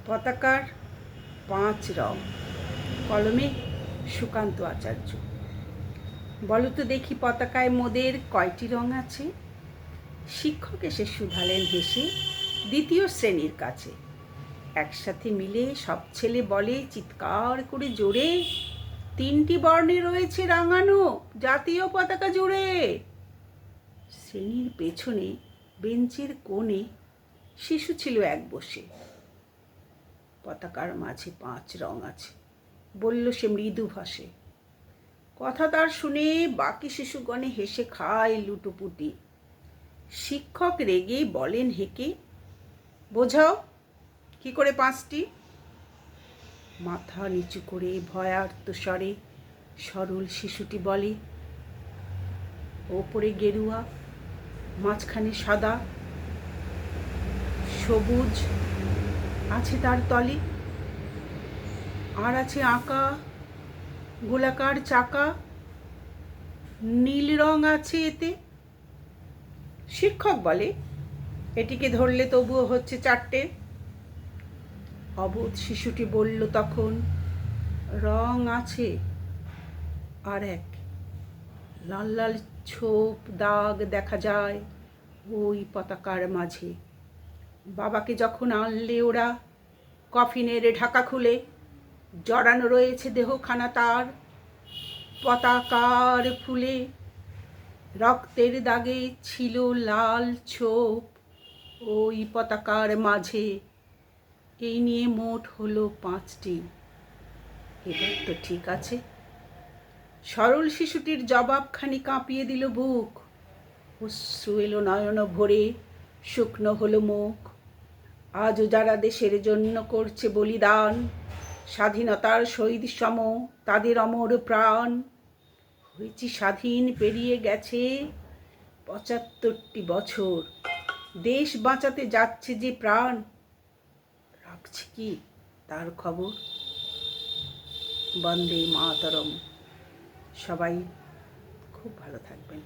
পতাকার 5 রং। কলমে সুকান্ত আচার্য। বলো তো দেখি পতাকায় মোদের কয়টি রং আছে? শিক্ষক এসে শুধালেন হেসে দ্বিতীয় শ্রেণীর কাছে। একসাথে মিলে সব ছেলে বলে চিৎকার করে জোরে, 3টি বর্ণে রয়েছে রাঙানো জাতীয় পতাকা জুড়ে। শ্রেণীর পেছনে বেঞ্চের কোণে শিশু ছিল এক বসে। পতাকার মাঝে 5 রং আছে, বলল সে মৃদু ভাষে। কথা তার শুনে বাকি শিশুগণে হেসে খায় লুটোপুটি। শিক্ষক রেগে বলেন হেঁকে, বোঝাও কি করে 5টি? মাথা নিচু করে ভয়ার্ত স্বরে সরল শিশুটি বলে, ওপরে গেরুয়া, মাঝখানে সাদা, সবুজ আছে তার তলে, আর আছে আঁকা গোলাকার চাকা, নীল রং আছে এতে। শিক্ষক বলে, এটিকে ধরলে তবুও হচ্ছে 4টে। অবোধ শিশুটি বলল তখন, রং আছে আর এক, লাল লাল ছোপ দাগ দেখা যায় ওই পতাকার মাঝে। বাবাকে যখন আনলে ওরা কফিনের ঢাকা খুলে, জড়ানো রয়েছে দেহখানা তার পতাকার ফুলে। রক্তের দাগে ছিল লাল ছোপ ওই পতাকার মাঝে। এই নিয়ে মোট হলো 5টি। এবার তো ঠিক আছে? সরল শিশুটির জবাবখানি কাঁপিয়ে দিল বুক। অশ্রু এলো নয়ন ভরে, শুকনো হলো মুখ। আজও যারা দেশের জন্য করছে বলিদান, স্বাধীনতার শহীদ সম তাদের অমর প্রাণ। হয়েছি স্বাধীন, পেরিয়ে গেছে 75টি বছর, দেশ বাঁচাতে যাচ্ছে যে প্রাণ, রাখছে কি তার খবর? বন্দে মাতরম। সবাই খুব ভালো থাকবেন।